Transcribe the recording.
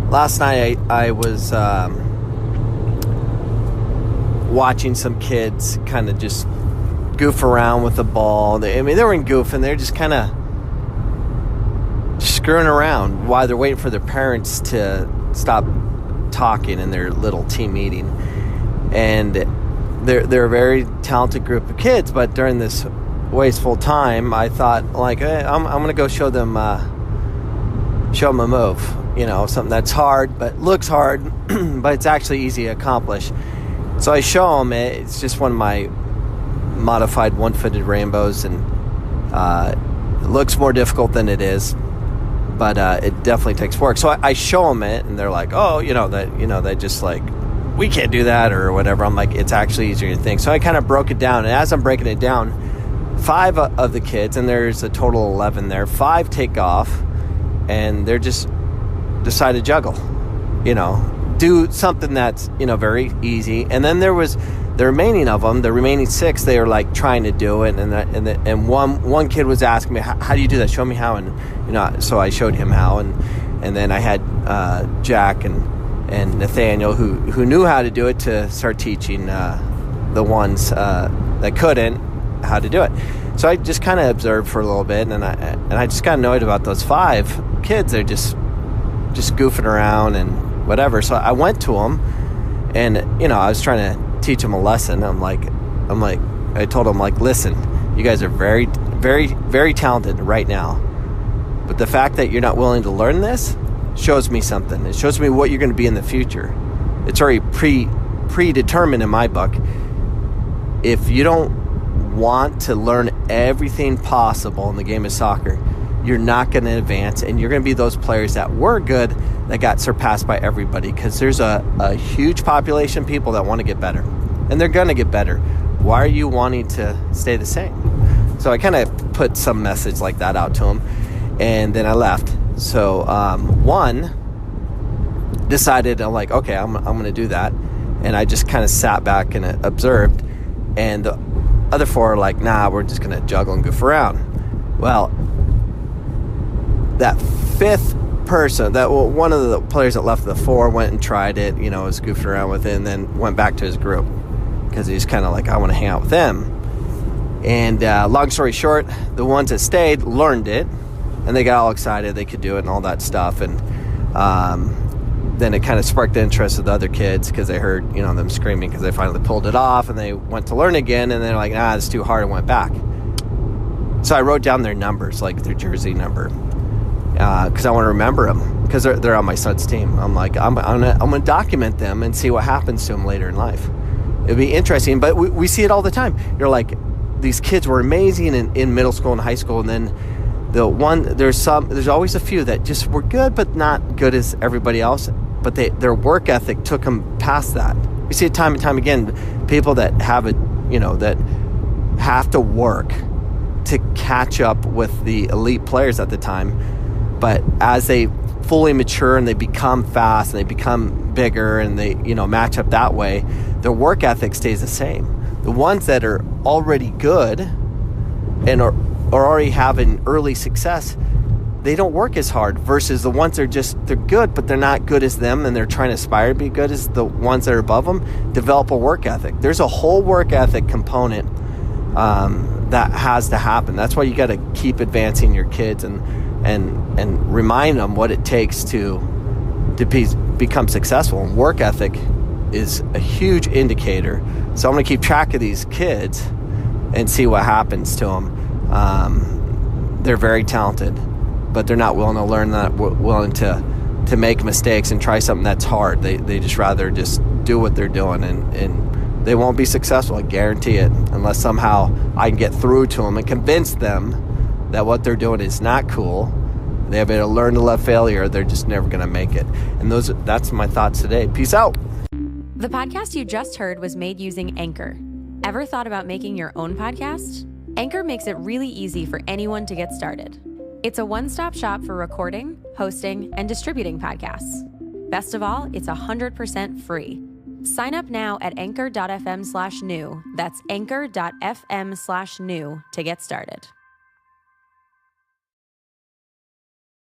last night I was watching some kids kind of just goof around with the ball. They weren't goofing. They're just kind of screwing around while they're waiting for their parents to stop talking in their little team meeting. And they're a very talented group of kids, but during this wasteful time, I thought, like, hey, I'm going to go show them a move, something that's hard, but looks hard, but it's actually easy to accomplish. So I show them it. It's just one of my modified one-footed rainbows, and it looks more difficult than it is, but it definitely takes work. So I show them it, and they're like, oh, they just like, we can't do that or whatever. I'm like, it's actually easier than you think. So I kind of broke it down, and as I'm breaking it down, 5 of the kids, and there's a total of 11 there, 5 take off, and they're just decide to juggle, do something that's, very easy. And then there was the remaining 6, they were like trying to do it. And one kid was asking me, how do you do that? Show me how. And, so I showed him how. And then I had Jack and Nathaniel who knew how to do it to start teaching the ones that couldn't how to do it. So I just kind of observed for a little bit, and I just got annoyed about those 5 kids. They're just goofing around and whatever. So I went to them, and I was trying to teach them a lesson. I told them, like, listen, you guys are very, very, very talented right now, but the fact that you're not willing to learn this shows me something. It shows me what you're going to be in the future. It's already predetermined in my book. If you don't want to learn everything possible in the game of soccer, you're not going to advance, and you're going to be those players that were good that got surpassed by everybody, because there's a huge population of people that want to get better, and they're going to get better. Why are you wanting to stay the same? So I kind of put some message like that out to them, and then I left. So one decided, I'm like, okay, I'm going to do that, and I just kind of sat back and observed, and the other 4 are like, nah, we're just going to juggle and goof around. Well, that 5th person, one of the players that left the 4 went and tried it, was goofing around with it, and then went back to his group because he's kind of like, I want to hang out with them. And long story short, the ones that stayed learned it, and they got all excited they could do it and all that stuff. And then it kind of sparked the interest of the other kids because they heard, them screaming because they finally pulled it off, and they went to learn again, and they're like, nah, it's too hard, and went back. So I wrote down their numbers, like their jersey number, because I want to remember them, because they're on my son's team. I'm like, I'm gonna document them and see what happens to them later in life. It'd be interesting, but we see it all the time. You're like, these kids were amazing in middle school and high school, and then there's always a few that just were good, but not good as everybody else. But their work ethic took them past that. We see it time and time again. People that have it, that have to work to catch up with the elite players at the time. But as they fully mature and they become fast and they become bigger and they, match up that way, their work ethic stays the same. The ones that are already good and are already having early success, they don't work as hard, versus the ones that they're good, but they're not good as them, and they're trying to aspire to be good as the ones that are above them, develop a work ethic. There's a whole work ethic component that has to happen. That's why you got to keep advancing your kids and remind them what it takes to become successful. And work ethic is a huge indicator. So I'm going to keep track of these kids and see what happens to them. They're very talented, but they're not willing to learn that, willing to make mistakes and try something that's hard. They just rather just do what they're doing, and they won't be successful. I guarantee it, unless somehow I can get through to them and convince them that what they're doing is not cool. They have to learn to love failure. They're just never going to make it. And that's my thoughts today. Peace out. The podcast you just heard was made using Anchor. Ever thought about making your own podcast? Anchor makes it really easy for anyone to get started. It's a one-stop shop for recording, hosting, and distributing podcasts. Best of all, it's 100% free. Sign up now at anchor.fm/new. That's anchor.fm/new to get started.